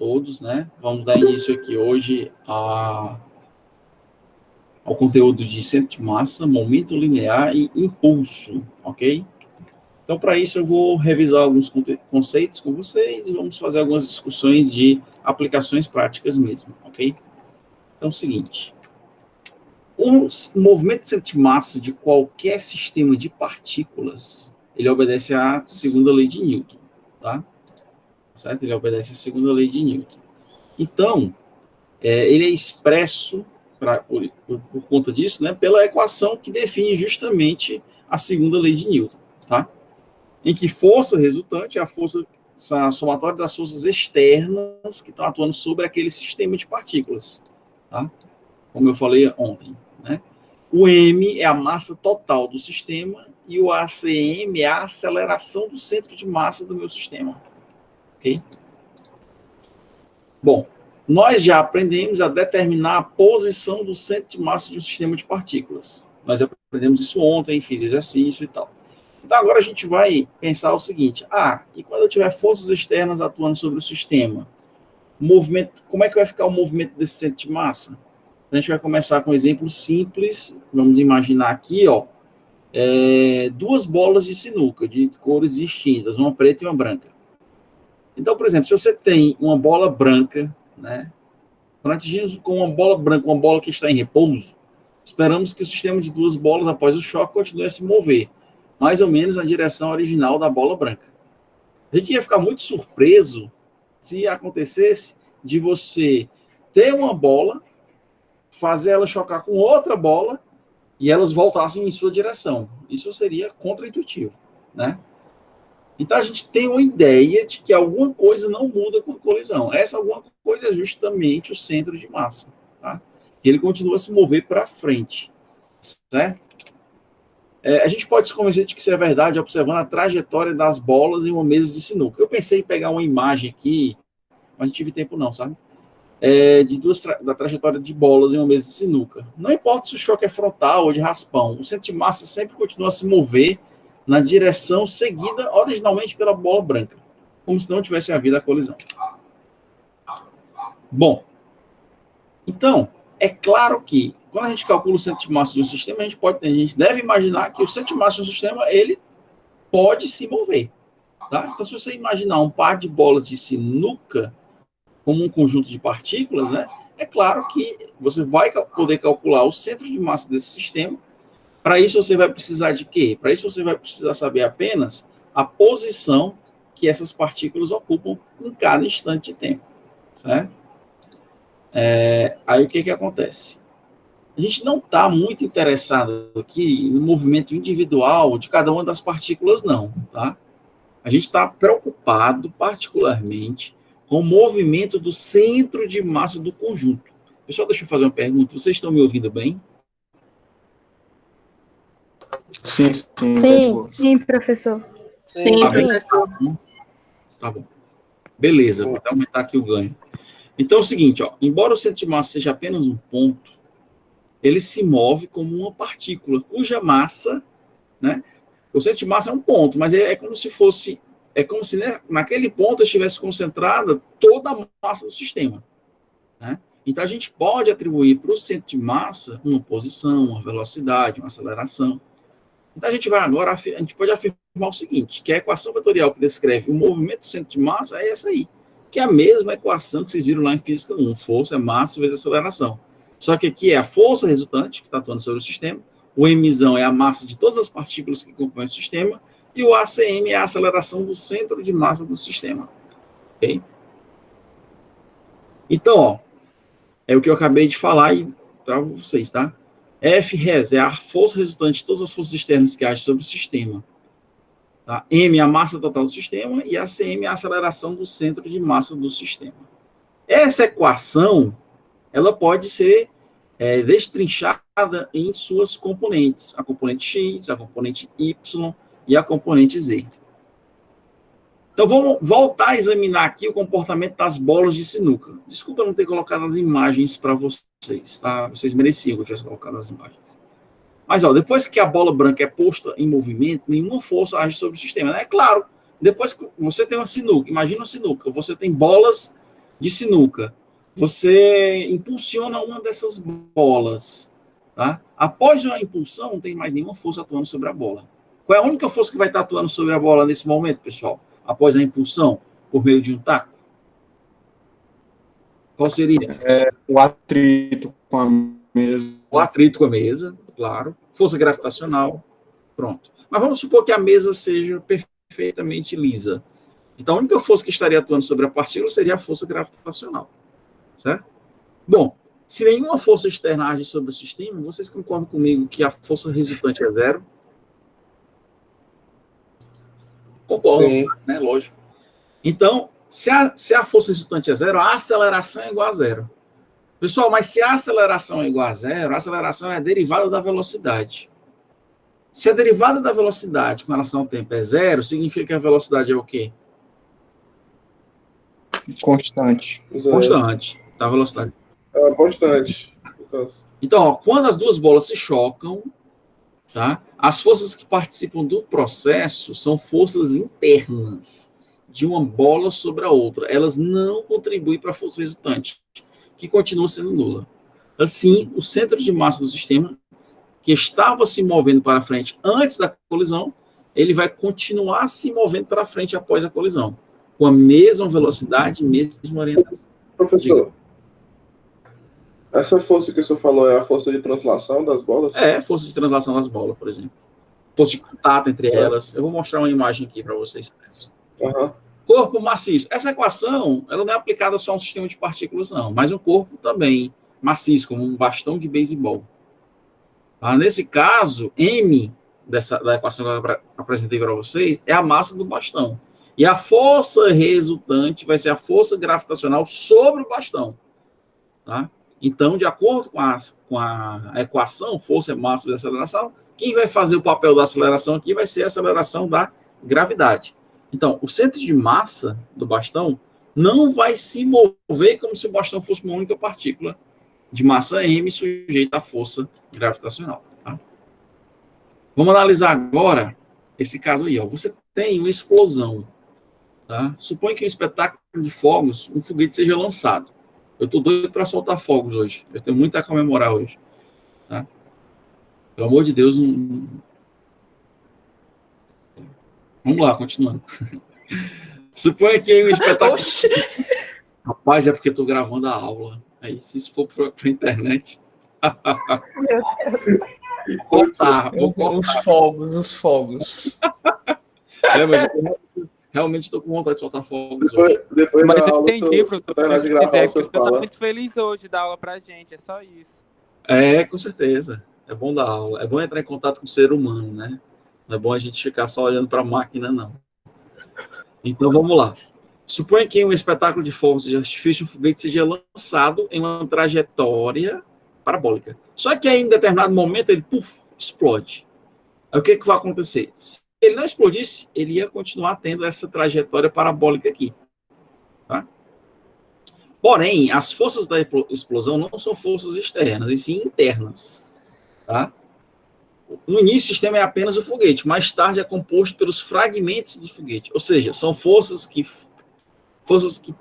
todos, né? Vamos dar início aqui hoje ao conteúdo de centro de massa, momento linear e impulso, ok? Então, para isso, eu vou revisar alguns conceitos com vocês e vamos fazer algumas discussões de aplicações práticas mesmo, ok? Então, é o seguinte. O movimento de centro de massa de qualquer sistema de partículas, ele obedece à segunda lei de Newton, tá? Certo? Ele obedece à segunda lei de Newton. Então, ele é expresso, por conta disso, né, pela equação que define justamente a segunda lei de Newton, tá? Em que força resultante é a somatória das forças externas que estão atuando sobre aquele sistema de partículas, tá? Como eu falei ontem, né? O M é a massa total do sistema e o ACM é a aceleração do centro de massa do meu sistema. Ok? Bom, nós já aprendemos a determinar a posição do centro de massa de um sistema de partículas. Nós aprendemos isso ontem, fiz exercício e tal. Então, agora a gente vai pensar o seguinte. E quando eu tiver forças externas atuando sobre o sistema, como é que vai ficar o movimento desse centro de massa? A gente vai começar com um exemplo simples. Vamos imaginar aqui, duas bolas de sinuca de cores distintas, uma preta e uma branca. Então, por exemplo, se você tem uma bola branca, né, atingimos com uma bola branca, uma bola que está em repouso, esperamos que o sistema de duas bolas, após o choque, continue a se mover, mais ou menos na direção original da bola branca. A gente ia ficar muito surpreso se acontecesse de você ter uma bola, fazer ela chocar com outra bola e elas voltassem em sua direção. Isso seria contraintuitivo, né? Então, a gente tem uma ideia de que alguma coisa não muda com a colisão. Essa alguma coisa é justamente o centro de massa, tá? Ele continua a se mover para frente, certo? A gente pode se convencer de que isso é verdade observando a trajetória das bolas em uma mesa de sinuca. Eu pensei em pegar uma imagem aqui, mas não tive tempo não, sabe? Da trajetória de bolas em uma mesa de sinuca. Não importa se o choque é frontal ou de raspão, o centro de massa sempre continua a se mover na direção seguida originalmente pela bola branca, como se não tivesse havido a colisão. Bom, então, é claro que quando a gente calcula o centro de massa de um sistema, a gente deve imaginar que o centro de massa de um sistema, ele pode se mover, tá? Então, se você imaginar um par de bolas de sinuca como um conjunto de partículas, né? É claro que você vai poder calcular o centro de massa desse sistema. Para isso, você vai precisar de quê? Para isso, você vai precisar saber apenas a posição que essas partículas ocupam em cada instante de tempo, certo? Aí, o que acontece? A gente não está muito interessado aqui no movimento individual de cada uma das partículas, não, tá? A gente está preocupado, particularmente, com o movimento do centro de massa do conjunto. Pessoal, deixa eu fazer uma pergunta. Vocês estão me ouvindo bem? Sim. Sim, professor. Sim, professor. Tá bom. Beleza, vou aumentar aqui o ganho. Então é o seguinte, embora o centro de massa seja apenas um ponto, ele se move como uma partícula, cuja massa, né? O centro de massa é um ponto, mas é como se né, naquele ponto estivesse concentrada toda a massa do sistema, né? Então a gente pode atribuir para o centro de massa uma posição, uma velocidade, uma aceleração. Então a gente pode afirmar o seguinte, que a equação vetorial que descreve o movimento do centro de massa é essa aí, que é a mesma equação que vocês viram lá em Física 1, força é massa vezes aceleração. Só que aqui é a força resultante que está atuando sobre o sistema, o emissão é a massa de todas as partículas que compõem o sistema, e o ACM é a aceleração do centro de massa do sistema. Ok? Então, é o que eu acabei de falar para vocês, tá? F-res é a força resultante de todas as forças externas que agem sobre o sistema. Tá? M é a massa total do sistema e ACM é a aceleração do centro de massa do sistema. Essa equação, ela pode ser destrinchada em suas componentes. A componente X, a componente Y e a componente Z. Então, vamos voltar a examinar aqui o comportamento das bolas de sinuca. Desculpa não ter colocado as imagens para vocês, tá? Vocês mereciam que eu tivesse colocado as imagens. Mas, depois que a bola branca é posta em movimento, nenhuma força age sobre o sistema, né? É claro, depois que você tem uma sinuca, imagina uma sinuca, você tem bolas de sinuca. Você impulsiona uma dessas bolas, tá? Após a impulsão, não tem mais nenhuma força atuando sobre a bola. Qual é a única força que vai estar atuando sobre a bola nesse momento, pessoal? Após a impulsão, por meio de um taco? Qual seria? O atrito com a mesa. O atrito com a mesa, claro. Força gravitacional, pronto. Mas vamos supor que a mesa seja perfeitamente lisa. Então, a única força que estaria atuando sobre a partícula seria a força gravitacional. Certo? Bom, se nenhuma força externa age sobre o sistema, vocês concordam comigo que a força resultante é zero? Concordo, né? Lógico. Então, se a força resultante é zero, a aceleração é igual a zero. Pessoal, mas se a aceleração é igual a zero, a aceleração é a derivada da velocidade. Se a derivada da velocidade com relação ao tempo é zero, significa que a velocidade é o quê? Constante. Constante. Tá, a velocidade. É constante. Então, ó, quando as duas bolas se chocam, tá, as forças que participam do processo são forças internas de uma bola sobre a outra. Elas não contribuem para a força resultante, que continua sendo nula. Assim, o centro de massa do sistema, que estava se movendo para frente antes da colisão, ele vai continuar se movendo para frente após a colisão, com a mesma velocidade, mesma orientação. Professor, essa força que o senhor falou é a força de translação das bolas? É, força de translação das bolas, por exemplo. Força de contato entre elas. Eu vou mostrar uma imagem aqui para vocês. Uhum. Corpo maciço. Essa equação, ela não é aplicada só a um sistema de partículas, não, mas um corpo também maciço, como um bastão de beisebol. Nesse caso, M da equação que eu apresentei para vocês é a massa do bastão. E a força resultante vai ser a força gravitacional sobre o bastão. Tá? Então, de acordo com a equação, força, massa e aceleração, quem vai fazer o papel da aceleração aqui vai ser a aceleração da gravidade. Então, o centro de massa do bastão não vai se mover como se o bastão fosse uma única partícula de massa m sujeita à força gravitacional. Tá? Vamos analisar agora esse caso aí. Ó. Você tem uma explosão. Tá? Suponha que um espetáculo de fogos, um foguete seja lançado. Eu estou doido para soltar fogos hoje. Eu tenho muito a comemorar hoje. Tá? Pelo amor de Deus, não... Vamos lá, continuando. Suponha que um espetáculo... Rapaz, é porque eu estou gravando a aula. Aí, se isso for para a internet... Vou cortar. Os fogos. Mas eu realmente estou com vontade de soltar fogos hoje. Depois mas da eu aula, entendi, professor. Você Estou muito feliz hoje de dar aula para a gente, é só isso. É, com certeza. É bom dar aula. É bom entrar em contato com o ser humano, né? Não é bom a gente ficar só olhando para a máquina, não. Então, vamos lá. Suponha que em um espetáculo de fogos de artifício, um foguete seja lançado em uma trajetória parabólica. Só que aí, em determinado momento, ele, explode. Aí, o que vai acontecer? Se ele não explodisse, ele ia continuar tendo essa trajetória parabólica aqui. Tá? Porém, as forças da explosão não são forças externas, e sim internas. Tá? No início, o sistema é apenas o foguete. Mais tarde, é composto pelos fragmentos do foguete. Ou seja, são forças que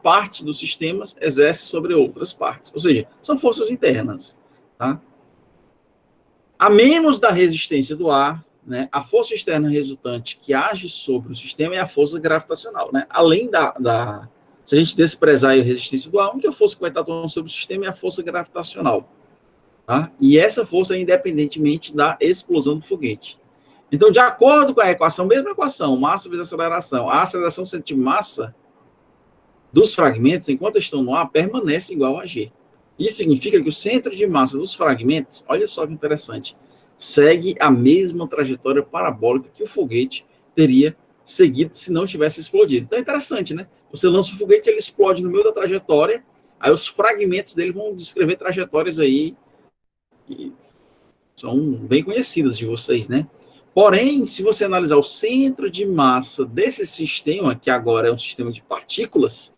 parte do sistema exerce sobre outras partes. Ou seja, são forças internas. Tá? A menos da resistência do ar, né, a força externa resultante que age sobre o sistema é a força gravitacional. Né? Além se a gente desprezar a resistência do ar, a única força que vai estar atuando sobre o sistema é a força gravitacional. Tá? E essa força é independentemente da explosão do foguete. Então, de acordo com a equação, mesma equação, massa vezes aceleração, a aceleração centro de massa dos fragmentos, enquanto estão no ar, permanece igual a g. Isso significa que o centro de massa dos fragmentos, olha só que interessante, segue a mesma trajetória parabólica que o foguete teria seguido se não tivesse explodido. Então é interessante, né? Você lança o foguete, ele explode no meio da trajetória, aí os fragmentos dele vão descrever trajetórias aí que são bem conhecidas de vocês, né? Porém, se você analisar o centro de massa desse sistema, que agora é um sistema de partículas,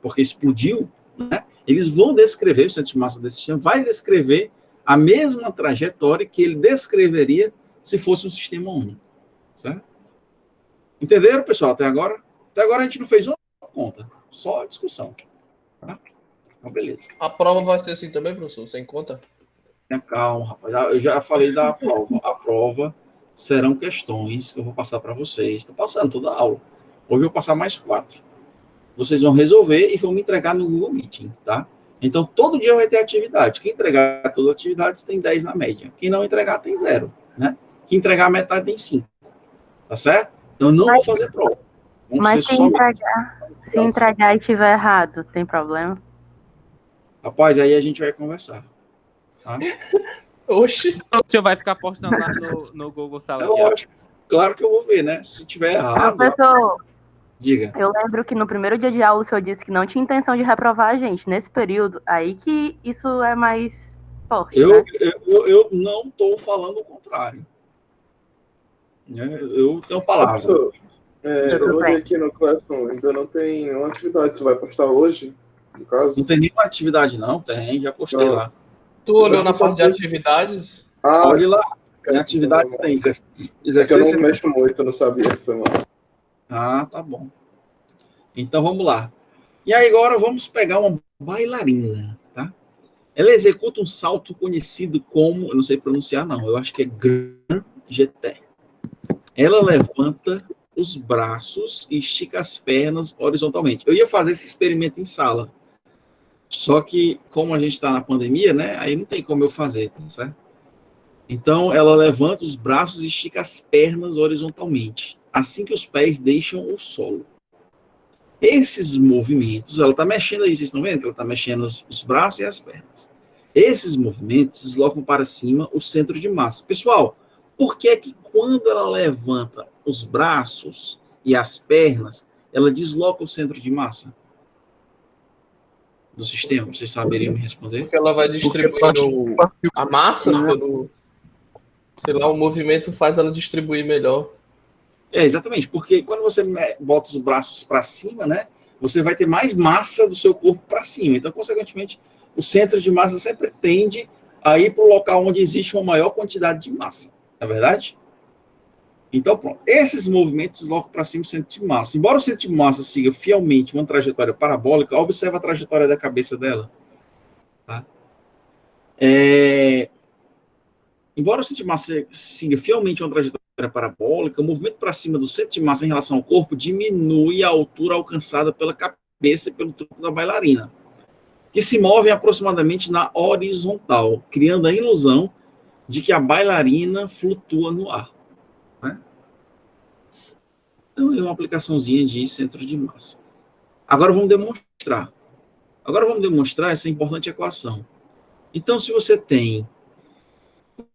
porque explodiu, né? Eles vão descrever, o centro de massa desse sistema vai descrever a mesma trajetória que ele descreveria se fosse um sistema único. Certo? Entenderam, pessoal, até agora? Até agora a gente não fez uma conta, só discussão. Tá? Então, beleza. A prova vai ser assim também, professor? Sem conta? Tenha calma, rapaz. Eu já falei da prova. A prova serão questões que eu vou passar para vocês. Estou passando toda a aula. Hoje eu vou passar mais 4. Vocês vão resolver e vão me entregar no Google Meeting, tá? Então, todo dia vai ter atividade. Quem entregar todas as atividades tem 10 na média. Quem não entregar tem 0, né? Quem entregar a metade tem 5. Tá certo? Então, eu não vou fazer prova. Mas se entregar e tiver errado, tem problema? Rapaz, aí a gente vai conversar. Tá? Oxi. O senhor vai ficar postando lá no Google Sala É de Aula. lógico. Claro que eu vou ver, né? Se tiver errado... Professor, Diga. eu lembro que no primeiro dia de aula o senhor disse que não tinha intenção de reprovar a gente. Nesse período, aí que isso é mais forte, né? Eu não estou falando o contrário. Eu tenho palavras. Professor, eu olhei aqui no Classroom, ainda não tem uma atividade. Você vai postar hoje, no caso? Não tem nenhuma atividade, não? Tem, já postei Não. lá. Tu olhou na parte de atividades? Ah, Olhe lá. Em atividades tem é que eu exercício. não mexo muito, eu não sabia que foi mal. Ah, tá bom. Então vamos lá. E aí agora vamos pegar uma bailarina, tá? Ela executa um salto conhecido como, eu não sei pronunciar não, eu acho que é Grand Jeté. Ela levanta os braços e estica as pernas horizontalmente. Eu ia fazer esse experimento em sala, só que como a gente está na pandemia, né? Aí não tem como eu fazer, tá certo? Então ela levanta os braços e estica as pernas horizontalmente, assim que os pés deixam o solo. Esses movimentos, ela está mexendo aí, vocês estão vendo que ela está mexendo os braços e as pernas. Esses movimentos deslocam para cima o centro de massa. Pessoal, por que é que quando ela levanta os braços e as pernas, ela desloca o centro de massa do sistema? Vocês saberiam me responder? Porque ela vai distribuindo a massa pelo... Sei lá, o movimento faz ela distribuir melhor. Exatamente, porque quando você bota os braços para cima, né, você vai ter mais massa do seu corpo para cima. Então, consequentemente, o centro de massa sempre tende a ir para o local onde existe uma maior quantidade de massa. Não é verdade? Então, pronto. Esses movimentos deslocam para cima o centro de massa. Embora o centro de massa siga fielmente uma trajetória parabólica, observa a trajetória da cabeça dela. Tá? Embora o centro de massa siga fielmente uma trajetória parabólica, o movimento para cima do centro de massa em relação ao corpo diminui a altura alcançada pela cabeça e pelo tronco da bailarina, que se movem aproximadamente na horizontal, criando a ilusão de que a bailarina flutua no ar. Né? Então, é uma aplicaçãozinha de centro de massa. Agora vamos demonstrar. Essa importante equação. Então, se você tem...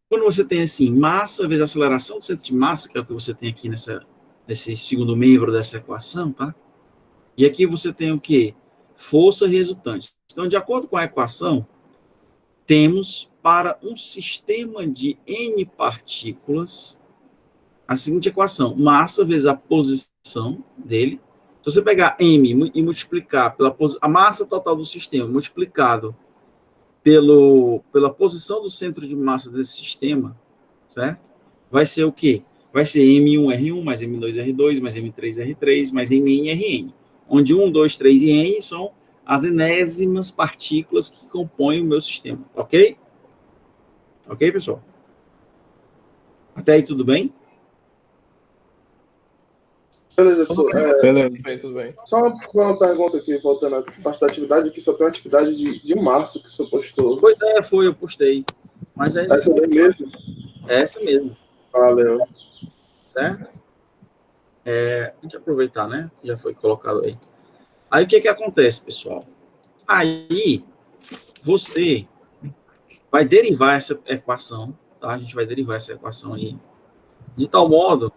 Quando você tem, assim, massa vezes aceleração do centro de massa, que é o que você tem aqui nesse segundo membro dessa equação, tá? E aqui você tem o quê? Força resultante. Então, de acordo com a equação, temos para um sistema de N partículas a seguinte equação: massa vezes a posição dele. Se você pegar M e multiplicar pela a massa total do sistema multiplicado pela posição do centro de massa desse sistema, certo? Vai ser o quê? Vai ser M1R1 mais M2R2 mais M3R3 mais MNRN, onde 1, 2, 3 e N são as enésimas partículas que compõem o meu sistema, ok? Ok, pessoal? Até aí tudo bem? Beleza, professor. Tudo bem. Só uma pergunta aqui, voltando à parte da atividade, que só tem uma atividade de março que o senhor postou. Pois é, eu postei. Mas aí Essa é mesmo? É essa mesmo. Valeu. Certo? A gente aproveitar, né? Já foi colocado aí. Aí o que acontece, pessoal? Aí você vai derivar essa equação, tá? A gente vai derivar essa equação aí, de tal modo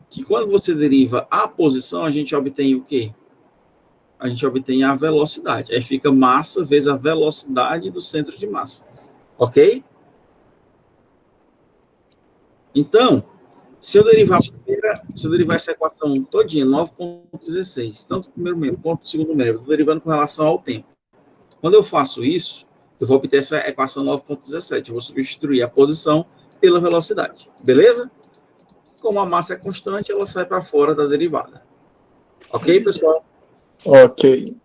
que quando você deriva a posição, a gente obtém o quê? A gente obtém a velocidade. Aí fica massa vezes a velocidade do centro de massa. Ok? Então, se eu derivar essa equação todinha, 9,16, tanto o primeiro membro quanto o segundo membro, estou derivando com relação ao tempo. Quando eu faço isso, eu vou obter essa equação 9,17. Eu vou substituir a posição pela velocidade. Beleza? Como a massa é constante, ela sai para fora da derivada. Ok, pessoal? Ok.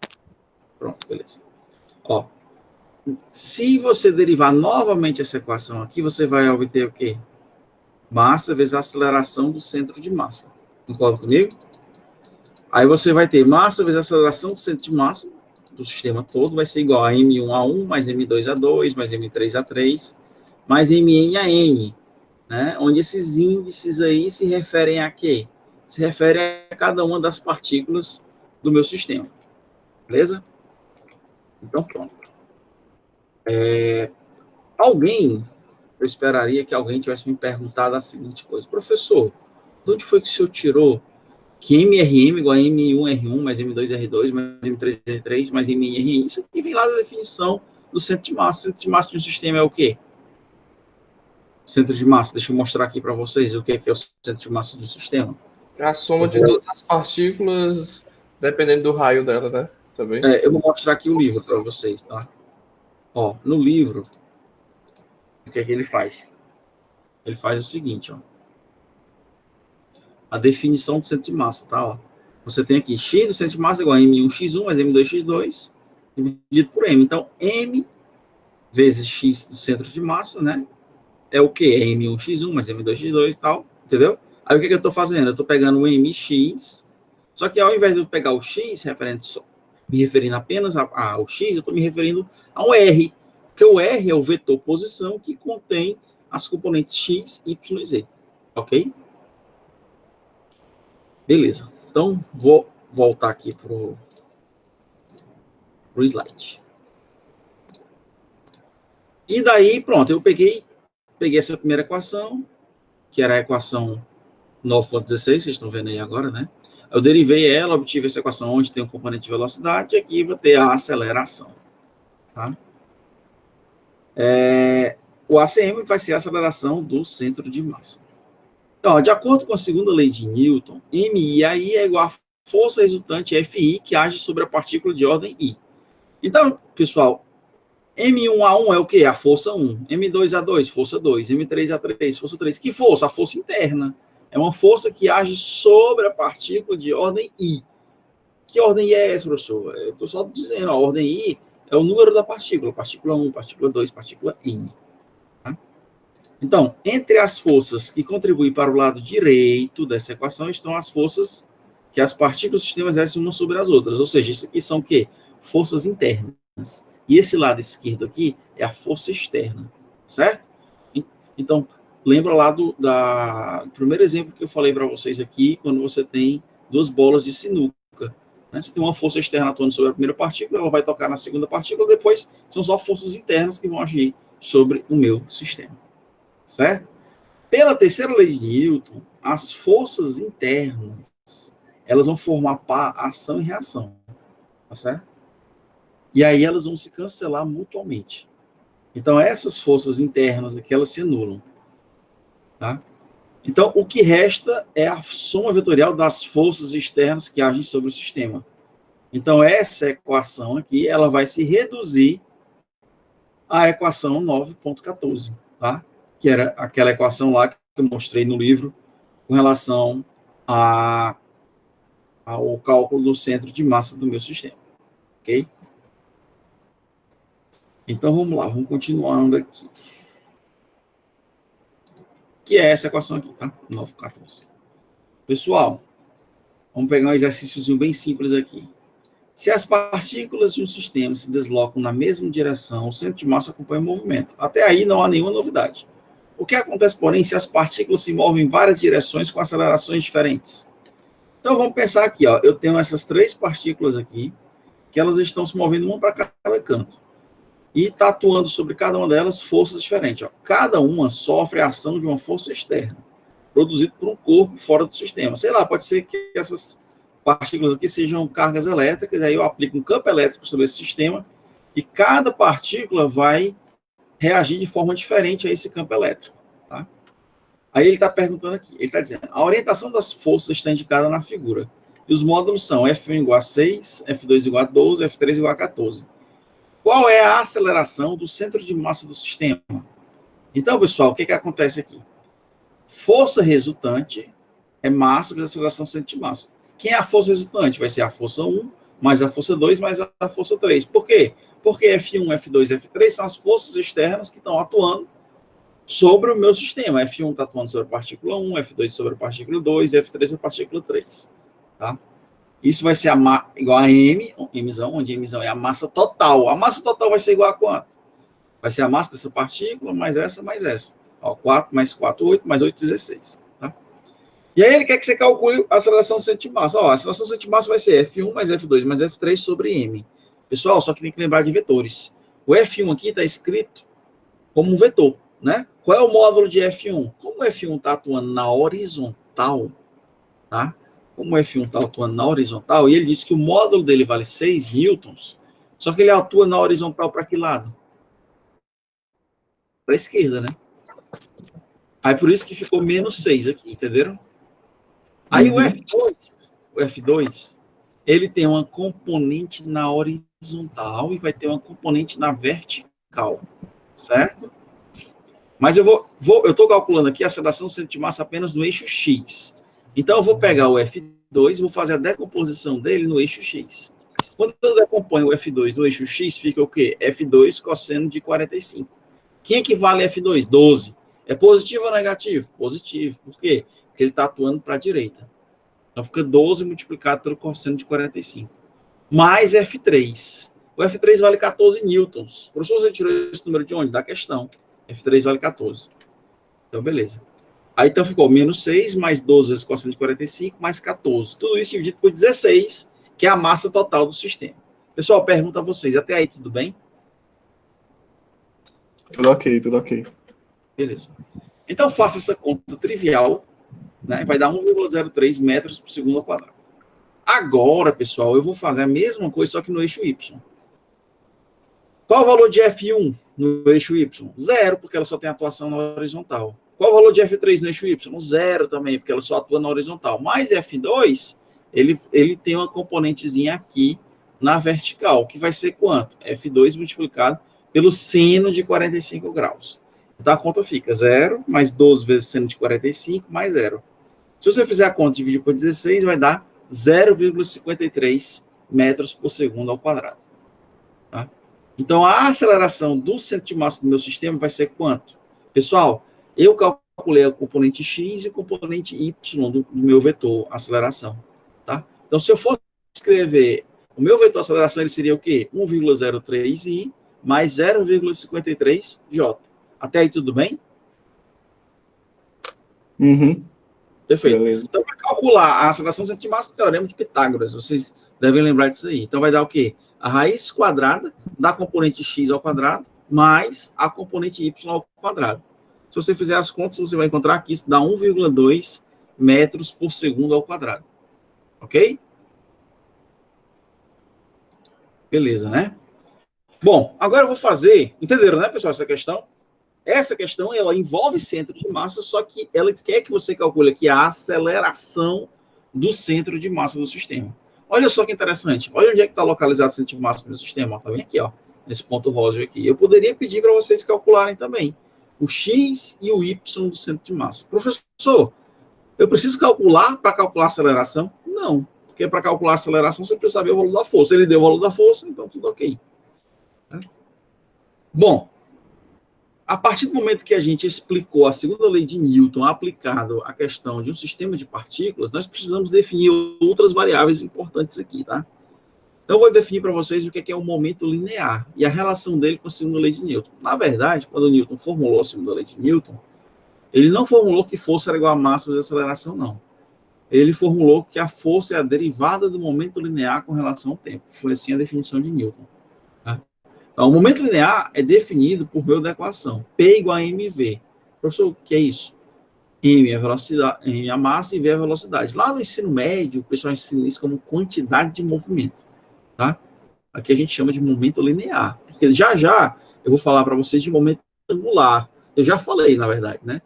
Pronto, beleza. Ó, se você derivar novamente essa equação aqui, você vai obter o quê? Massa vezes a aceleração do centro de massa. Concorda comigo? Aí você vai ter massa vezes a aceleração do centro de massa do sistema todo, vai ser igual a M1A1, mais M2A2, mais M3A3, mais Mn a N, né? Onde esses índices aí se referem a quê? Se referem a cada uma das partículas do meu sistema. Beleza? Então, pronto. Eu esperaria que alguém tivesse me perguntado a seguinte coisa: professor, de onde foi que o senhor tirou que MRM igual a M1R1 mais M2R2 mais M3R3 mais MNRN? Isso aqui vem lá da definição do centro de massa. O centro de massa de um sistema é o quê? Centro de massa, deixa eu mostrar aqui para vocês o que é o centro de massa de um sistema. A soma de todas as partículas, dependendo do raio dela, né? Também. Eu vou mostrar aqui o livro para vocês, tá? Ó, no livro, o que é que ele faz? Ele faz o seguinte, ó. A definição do centro de massa, tá? Ó. Você tem aqui x do centro de massa igual a M1x1 mais M2x2 dividido por M. Então, M vezes x do centro de massa, né? É o quê? É M1x1 mais M2x2 e tal, entendeu? Aí o que eu estou fazendo? Eu estou pegando o MX, só que ao invés de eu pegar o x, me referindo apenas ao x, eu estou me referindo ao R, porque o R é o vetor posição que contém as componentes x, y e z, ok? Beleza. Então, vou voltar aqui para o slide. E daí, pronto, eu peguei essa primeira equação, que era a equação 9.16, vocês estão vendo aí agora, né? Eu derivei ela, obtive essa equação onde tem um componente de velocidade, e aqui vou ter a aceleração. Tá? O ACM vai ser a aceleração do centro de massa. Então, de acordo com a segunda lei de Newton, MI aí é igual a força resultante FI que age sobre a partícula de ordem I. Então, pessoal, M1A1 é o quê? A força 1. M2A2, força 2. M3A3, força 3. Que força? A força interna. É uma força que age sobre a partícula de ordem I. Que ordem I é essa, professor? Eu estou só dizendo, a ordem I é o número da partícula. Partícula 1, partícula 2, partícula N. Tá? Então, entre as forças que contribuem para o lado direito dessa equação estão as forças que as partículas do sistema exercem umas sobre as outras. Ou seja, isso aqui são o quê? Forças internas. E esse lado esquerdo aqui é a força externa, certo? Então, lembra lá do primeiro exemplo que eu falei para vocês aqui, quando você tem duas bolas de sinuca. Né? Você tem uma força externa atuando sobre a primeira partícula, ela vai tocar na segunda partícula, depois são só forças internas que vão agir sobre o meu sistema, certo? Pela terceira lei de Newton, as forças internas, elas vão formar ação e reação, tá certo? E aí elas vão se cancelar mutuamente. Então, essas forças internas aqui, elas se anulam. Tá? Então, o que resta é a soma vetorial das forças externas que agem sobre o sistema. Então, essa equação aqui, ela vai se reduzir à equação 9.14, tá? Que era aquela equação lá que eu mostrei no livro com relação ao cálculo do centro de massa do meu sistema. Ok? Então, vamos lá, vamos continuando aqui. Que é essa equação aqui, tá? 9.14. Pessoal, vamos pegar um exercíciozinho bem simples aqui. Se as partículas de um sistema se deslocam na mesma direção, o centro de massa acompanha o movimento. Até aí não há nenhuma novidade. O que acontece, porém, se as partículas se movem em várias direções com acelerações diferentes? Então, vamos pensar aqui, ó. Eu tenho essas três partículas aqui, que elas estão se movendo uma para cada canto. E está atuando sobre cada uma delas forças diferentes. Ó. Cada uma sofre a ação de uma força externa, produzida por um corpo fora do sistema. Sei lá, pode ser que essas partículas aqui sejam cargas elétricas, aí eu aplico um campo elétrico sobre esse sistema, e cada partícula vai reagir de forma diferente a esse campo elétrico. Tá? Aí ele está perguntando aqui, ele está dizendo, a orientação das forças está indicada na figura. E os módulos são F1 igual a 6, F2 igual a 12, F3 igual a 14. Qual é a aceleração do centro de massa do sistema? Então, pessoal, o que acontece aqui? Força resultante é massa vezes aceleração do centro de massa. Quem é a força resultante? Vai ser a força 1, mais a força 2, mais a força 3. Por quê? Porque F1, F2 e F3 são as forças externas que estão atuando sobre o meu sistema. F1 está atuando sobre a partícula 1, F2 sobre a partícula 2 e F3 sobre a partícula 3. Tá? Isso vai ser igual a M, Mzão, onde Mzão é a massa total. A massa total vai ser igual a quanto? Vai ser a massa dessa partícula mais essa, mais essa. Ó, 4 mais 4, 8, mais 8, 16. Tá? E aí ele quer que você calcule a aceleração do centro de massa. Ó, a aceleração do centro de massa vai ser F1 mais F2 mais F3 sobre M. Pessoal, só que tem que lembrar de vetores. O F1 aqui está escrito como um vetor, né? Qual é o módulo de F1? Como o F1 está atuando na horizontal, tá? Como o F1 está atuando na horizontal, e ele disse que o módulo dele vale 6 newtons, só que ele atua na horizontal para que lado? Para a esquerda, né? Aí por isso que ficou menos 6 aqui, entenderam? Aí o F2, ele tem uma componente na horizontal e vai ter uma componente na vertical, certo? Mas eu estou calculando aqui a aceleração do centro de massa apenas no eixo X. Então eu vou pegar o F2 e vou fazer a decomposição dele no eixo X. Quando eu decomponho o F2 no eixo X, fica o quê? F2 cosseno de 45. Quem equivale a F2? 12. É positivo ou negativo? Positivo. Por quê? Porque ele está atuando para a direita. Então fica 12 multiplicado pelo cosseno de 45. Mais F3. O F3 vale 14 newtons. Professor, você tirou esse número de onde? Da questão. F3 vale 14. Então, beleza. Aí, então, ficou menos 6, mais 12 vezes cosseno de 45, mais 14. Tudo isso dividido por 16, que é a massa total do sistema. Pessoal, pergunto a vocês. Até aí, tudo bem? Tudo ok, tudo ok. Beleza. Então, faça essa conta trivial, né? Vai dar 1,03 metros por segundo ao quadrado. Agora, pessoal, eu vou fazer a mesma coisa, só que no eixo Y. Qual o valor de F1 no eixo Y? 0, porque ela só tem atuação na horizontal. Qual o valor de F3 no eixo Y? 0 também, porque ela só atua na horizontal. Mais F2, ele tem uma componentezinha aqui na vertical, que vai ser quanto? F2 multiplicado pelo seno de 45 graus. Então, a conta fica 0 mais 12 vezes seno de 45 mais 0. Se você fizer a conta e dividir por 16, vai dar 0,53 metros por segundo ao quadrado. Tá? Então, a aceleração do centro de massa do meu sistema vai ser quanto? Pessoal, eu calculei o componente X e o componente Y do meu vetor aceleração. Tá? Então, se eu for escrever o meu vetor aceleração, ele seria o quê? 1,03i mais 0,53j. Até aí tudo bem? Uhum. Perfeito. Beleza. Então, para calcular a aceleração do centro de massa, teorema de Pitágoras. Vocês devem lembrar disso aí. Então, vai dar o quê? A raiz quadrada da componente x ao quadrado mais a componente y ao quadrado. Se você fizer as contas, você vai encontrar que isso dá 1,2 metros por segundo ao quadrado. Ok? Beleza, né? Bom, agora eu vou fazer... Entenderam, né, pessoal, essa questão? Essa questão, ela envolve centro de massa, só que ela quer que você calcule aqui a aceleração do centro de massa do sistema. Olha só que interessante. Olha onde é que está localizado o centro de massa do meu sistema. Está bem aqui, ó, nesse ponto rosa aqui. Eu poderia pedir para vocês calcularem também o X e o Y do centro de massa. Professor, eu preciso calcular para calcular a aceleração? Não, porque para calcular a aceleração você precisa saber o valor da força. Ele deu o valor da força, então tudo ok. Bom, a partir do momento que a gente explicou a segunda lei de Newton aplicado à questão de um sistema de partículas, nós precisamos definir outras variáveis importantes aqui, tá? Então, eu vou definir para vocês o que é o momento linear e a relação dele com a segunda lei de Newton. Na verdade, quando Newton formulou a segunda lei de Newton, ele não formulou que força era igual a massa vezes aceleração, não. Ele formulou que a força é a derivada do momento linear com relação ao tempo. Foi assim a definição de Newton. Então, o momento linear é definido por meio da equação P igual a mv. Professor, o que é isso? M é a velocidade, M é a massa e V é a velocidade. Lá no ensino médio, o pessoal ensina isso como quantidade de movimento. Tá? Aqui a gente chama de momento linear. Porque já eu vou falar para vocês de momento angular. Eu já falei, na verdade, né?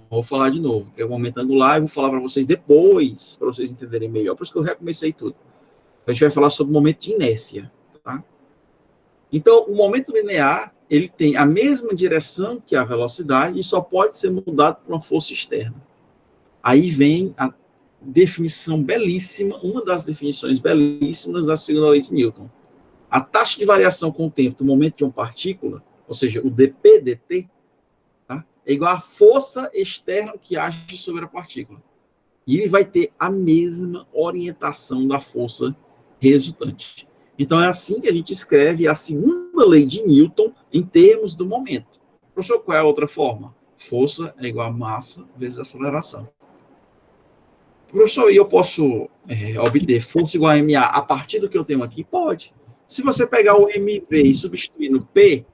Vou falar de novo, que é o momento angular, e vou falar para vocês depois, para vocês entenderem melhor. Por isso que eu recomecei tudo. A gente vai falar sobre o momento de inércia. Tá? Então, o momento linear, ele tem a mesma direção que a velocidade e só pode ser mudado por uma força externa. Aí vem a definição belíssima, uma das definições belíssimas da segunda lei de Newton. a taxa de variação com o tempo do momento de uma partícula, ou seja, o dp/dt, tá? É igual à força externa que age sobre a partícula. E ele vai ter a mesma orientação da força resultante. Então, é assim que a gente escreve a segunda lei de Newton em termos do momento. Professor, qual é a outra forma? Força é igual a massa vezes aceleração. Professor, e eu posso obter força igual a MA a partir do que eu tenho aqui? Pode. Se você pegar o MV e substituir no P,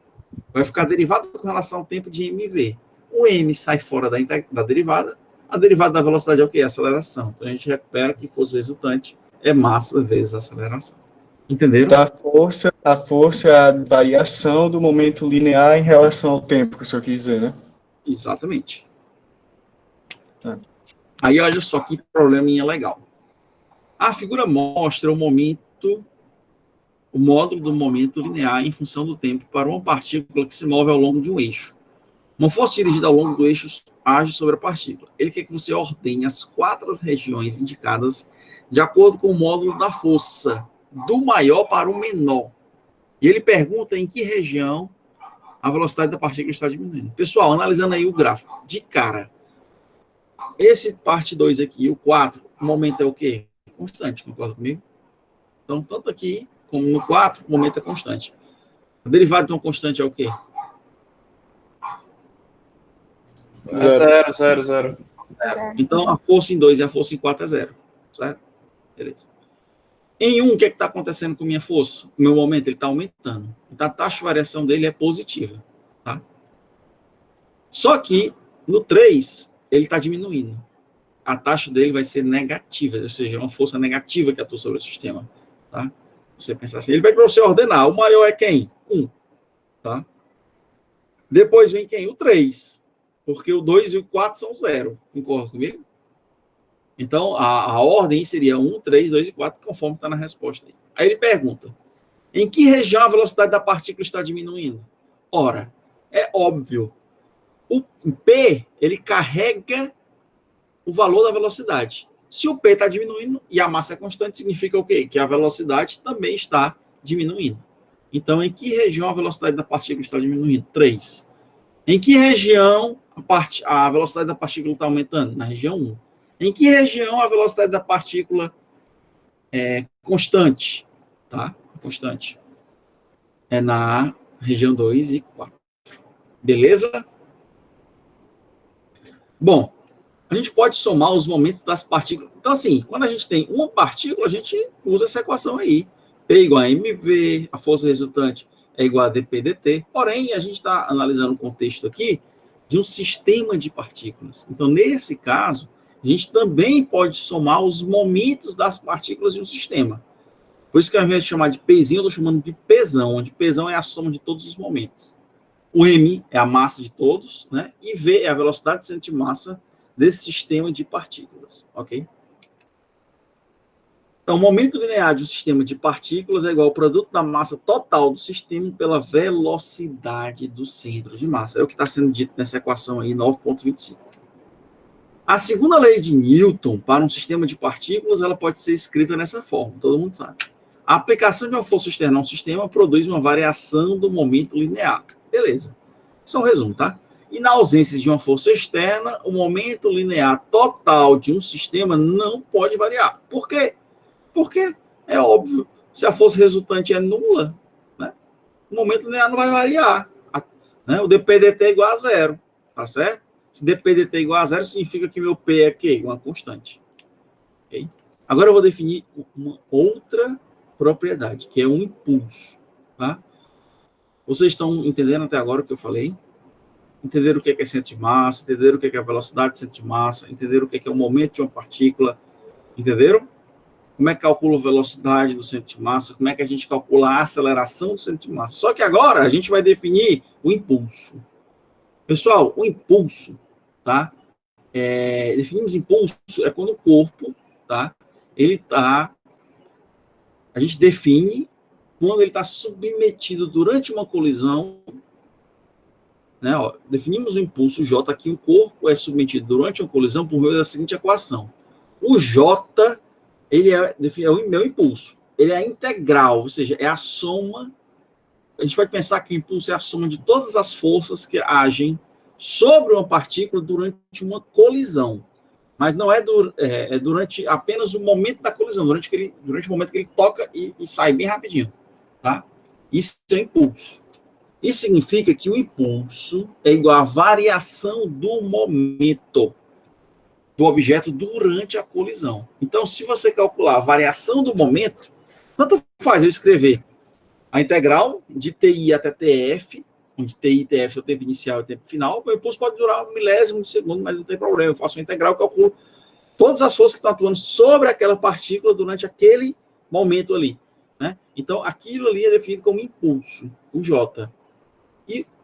vai ficar derivado com relação ao tempo de MV. O M sai fora da derivada. A derivada da velocidade é o quê? A aceleração. Então, a gente recupera que força resultante é massa vezes aceleração. Entenderam? A força é a variação do momento linear em relação ao tempo, que o senhor quis dizer, né? Exatamente. Aí, olha só que probleminha legal. A figura mostra o módulo do momento linear em função do tempo para uma partícula que se move ao longo de um eixo. Uma força dirigida ao longo do eixo age sobre a partícula. Ele quer que você ordene as 4 regiões indicadas de acordo com o módulo da força, do maior para o menor. E ele pergunta em que região a velocidade da partícula está diminuindo. Pessoal, analisando aí o gráfico, de cara, esse parte 2 aqui, o 4, o momento é o quê? Constante, concorda comigo? Então, tanto aqui como no 4, o momento é constante. A derivada de uma constante é o quê? É zero. Então, a força em 2 e a força em 4 é 0. Certo? Beleza. Em 1, o que está acontecendo com a minha força? O meu momento ele está aumentando. Então, a taxa de variação dele é positiva. Tá? Só que, no 3, ele está diminuindo. A taxa dele vai ser negativa, ou seja, uma força negativa que atua sobre o sistema. Tá? Você pensar assim, ele vai para você ordenar. O maior é quem? 1. Tá? Depois vem quem? O 3. Porque o 2 e o 4 são 0. Concorda comigo? Então, a ordem seria 1, 3, 2 e 4, conforme está na resposta. Aí ele pergunta, em que região a velocidade da partícula está diminuindo? Ora, é óbvio. O P, ele carrega o valor da velocidade. Se o P está diminuindo e a massa é constante, significa o quê? Que a velocidade também está diminuindo. Então, em que região a velocidade da partícula está diminuindo? 3. Em que região a velocidade da partícula está aumentando? Na região 1. Em que região a velocidade da partícula é constante? Tá? Constante. É na região 2 e 4. Beleza? Bom, a gente pode somar os momentos das partículas. Então, assim, quando a gente tem uma partícula, a gente usa essa equação aí. P igual a mv, a força resultante é igual a dp/dt. Porém, a gente está analisando o contexto aqui de um sistema de partículas. Então, nesse caso, a gente também pode somar os momentos das partículas de um sistema. Por isso que ao invés de chamar de Pzinho, eu estou chamando de Pzão, onde Pzão é a soma de todos os momentos. O M é a massa de todos, né? E V é a velocidade de centro de massa desse sistema de partículas, ok? Então, o momento linear de um sistema de partículas é igual ao produto da massa total do sistema pela velocidade do centro de massa. É o que está sendo dito nessa equação aí, 9.25. A segunda lei de Newton para um sistema de partículas, ela pode ser escrita nessa forma, todo mundo sabe. A aplicação de uma força externa a um sistema produz uma variação do momento linear. Beleza. Isso é um resumo, tá? E na ausência de uma força externa, o momento linear total de um sistema não pode variar. Por quê? Porque é óbvio, se a força resultante é nula, né, o momento linear não vai variar. Né? O dp/dt é igual a 0, tá certo? Se dp/dt é igual a 0, significa que meu P é quê? Uma constante. Okay? Agora eu vou definir uma outra propriedade, que é um impulso. Tá? Vocês estão entendendo até agora o que eu falei? Entenderam o que é centro de massa, entenderam o que é a velocidade de centro de massa, entenderam o que é o momento de uma partícula, entenderam? Como é que calcula a velocidade do centro de massa, como é que a gente calcula a aceleração do centro de massa. Só que agora a gente vai definir o impulso. Pessoal, o impulso, tá? Definimos impulso é quando o corpo, tá? Ele tá, a gente define quando ele está submetido durante uma colisão, né? Ó, definimos o impulso J aqui, o corpo é submetido durante uma colisão por meio da seguinte equação. O J, ele é o meu impulso. ele é integral, ou seja, é a soma. A gente pode pensar que o impulso é a soma de todas as forças que agem sobre uma partícula durante uma colisão. Mas não é, durante apenas o momento da colisão, durante o momento que ele toca e sai bem rapidinho. Tá? Isso é impulso. Isso significa que o impulso é igual à variação do momento do objeto durante a colisão. Então, se você calcular a variação do momento, tanto faz eu escrever a integral de TI até TF, onde TI e TF é o tempo inicial e o tempo final, o impulso pode durar 1 milésimo de segundo, mas não tem problema. Eu faço uma integral e calculo todas as forças que estão atuando sobre aquela partícula durante aquele momento ali. Né? Então, aquilo ali é definido como impulso, o J.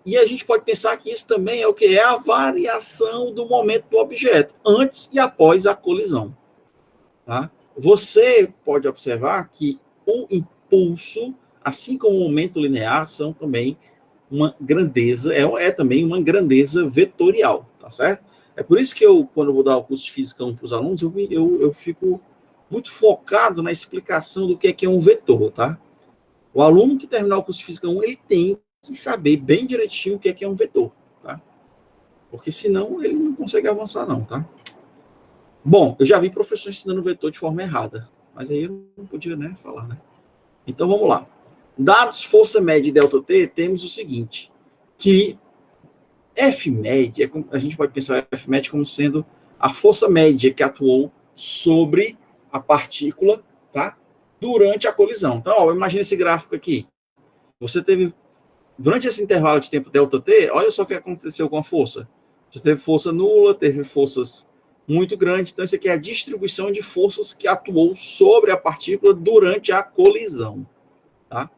E a gente pode pensar que isso também é o que? É a variação do momento do objeto, antes e após a colisão. Tá? Você pode observar que o impulso, assim como o momento linear, são também uma grandeza, é também uma grandeza vetorial, tá certo? É por isso que quando eu vou dar o curso de Física 1 para os alunos, eu fico muito focado na explicação do que é um vetor, tá? O aluno que terminar o curso de Física 1, ele tem que saber bem direitinho o que é um vetor, tá? Porque senão ele não consegue avançar não, tá? Bom, eu já vi professor ensinando vetor de forma errada, mas aí eu não podia, né, falar, né? Então vamos lá. Dados força média e delta T, temos o seguinte, que F média, a gente pode pensar F média como sendo a força média que atuou sobre a partícula, tá? Durante a colisão. Então, ó, imagina esse gráfico aqui. Você teve, durante esse intervalo de tempo ΔT, olha só o que aconteceu com a força. Você teve força nula, teve forças muito grandes. Então, isso aqui é a distribuição de forças que atuou sobre a partícula durante a colisão. Tá?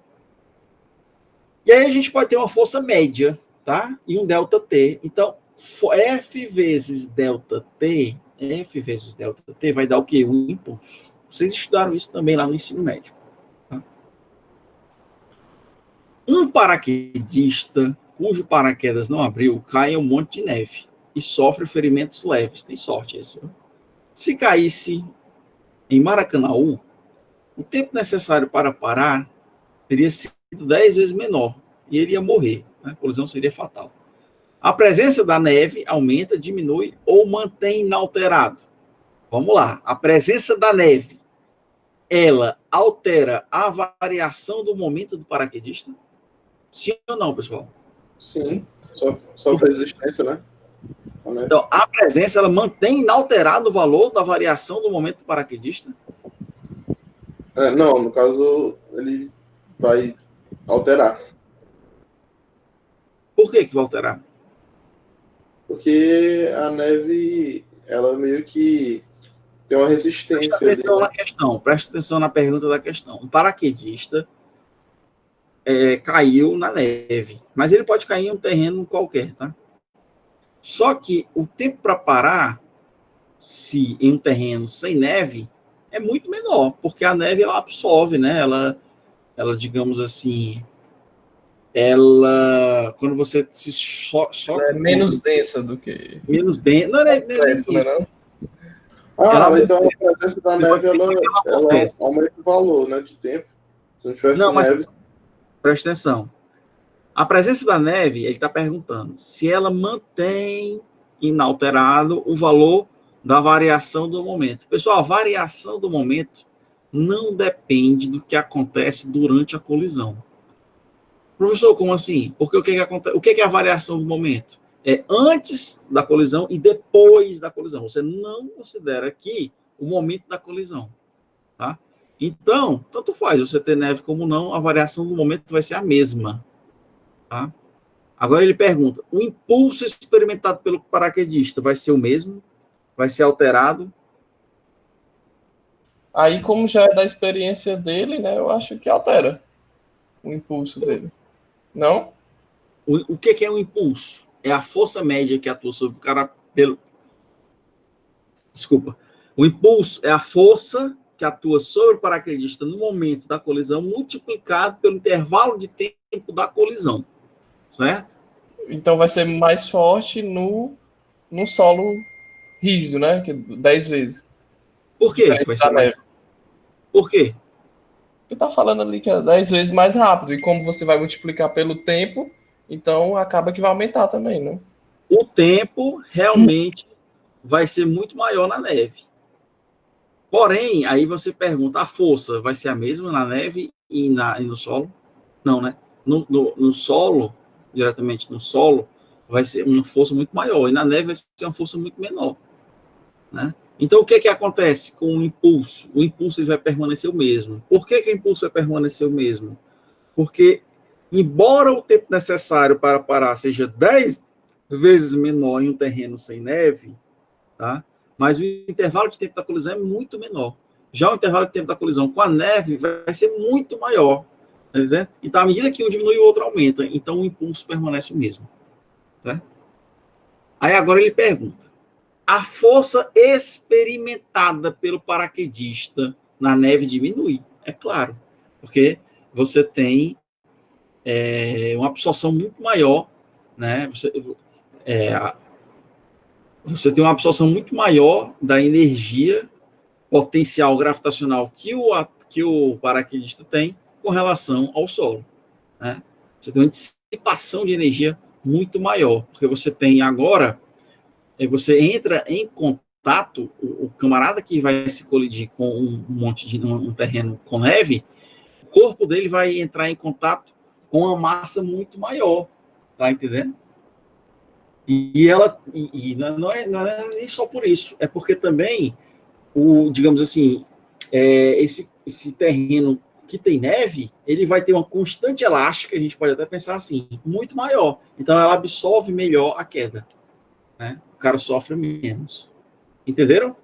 E aí a gente pode ter uma força média, tá? E um ΔT. Então, F vezes ΔT vai dar o quê? Um impulso. Vocês estudaram isso também lá no ensino médio. Tá? Um paraquedista cujo paraquedas não abriu cai em um monte de neve e sofre ferimentos leves. Tem sorte esse. Viu? Se caísse em Maracanaú, o tempo necessário para parar teria sido 10 vezes menor e ele ia morrer. Né? A colisão seria fatal. A presença da neve aumenta, diminui ou mantém inalterado. Vamos lá. A presença da neve, ela altera a variação do momento do paraquedista? Sim ou não, pessoal? Sim. Só para existência, né? Então, a presença, ela mantém inalterado o valor da variação do momento do paraquedista? Não, no caso, ele vai alterar. Por que vai alterar? Porque a neve, ela meio que tem uma resistência. Presta atenção na questão, presta atenção na pergunta da questão. Um paraquedista caiu na neve, mas ele pode cair em um terreno qualquer, tá? Só que o tempo para parar, se em um terreno sem neve, é muito menor, porque a neve ela absorve, né? Ela digamos assim, quando você se choca... É menos densa do que... Menos densa... Não é não. Então a presença da neve, ela aumenta o valor, né, de tempo. Se não tivesse neve... Presta atenção. A presença da neve, ele está perguntando se ela mantém inalterado o valor da variação do momento. Pessoal, a variação do momento não depende do que acontece durante a colisão. Professor, como assim? Porque o que acontece? O que é a variação do momento? É antes da colisão e depois da colisão. Você não considera aqui o momento da colisão. Tá? Então, tanto faz você ter neve como não, a variação do momento vai ser a mesma. Tá? Agora ele pergunta, o impulso experimentado pelo paraquedista vai ser o mesmo? Vai ser alterado? Aí, como já é da experiência dele, né, eu acho que altera o impulso dele. Não? O que é um impulso? É a força média que atua sobre o cara pelo... Desculpa. O impulso é a força que atua sobre o paraquedista no momento da colisão, multiplicado pelo intervalo de tempo da colisão. Certo? Então vai ser mais forte no solo rígido, né? Que 10 vezes. Por quê? Vai ser mais... Por quê? Tu tá falando ali que é 10 vezes mais rápido, e como você vai multiplicar pelo tempo, então acaba que vai aumentar também, né? O tempo realmente vai ser muito maior na neve. Porém, aí você pergunta, a força vai ser a mesma na neve e no solo? Não, né? No solo, diretamente no solo, vai ser uma força muito maior, e na neve vai ser uma força muito menor, né? Então, o que acontece com o impulso? O impulso ele vai permanecer o mesmo. Por que o impulso vai permanecer o mesmo? Porque, embora o tempo necessário para parar seja 10 vezes menor em um terreno sem neve, tá? Mas o intervalo de tempo da colisão é muito menor. Já o intervalo de tempo da colisão com a neve vai ser muito maior. Tá entendendo? Então, à medida que um diminui, o outro aumenta. Então, o impulso permanece o mesmo. Tá? Aí, agora ele pergunta. A força experimentada pelo paraquedista na neve diminui. É claro. Porque você tem uma absorção muito maior, né? Você tem uma absorção muito maior da energia potencial gravitacional que o paraquedista tem com relação ao solo, né? Você tem uma dissipação de energia muito maior, porque você tem agora, você entra em contato, o camarada que vai se colidir com um terreno com neve, o corpo dele vai entrar em contato com uma massa muito maior, tá entendendo? E não é nem só por isso, é porque também, digamos assim, esse terreno que tem neve, ele vai ter uma constante elástica, a gente pode até pensar assim, muito maior. Então, ela absorve melhor a queda, né? O cara sofre menos. Entenderam?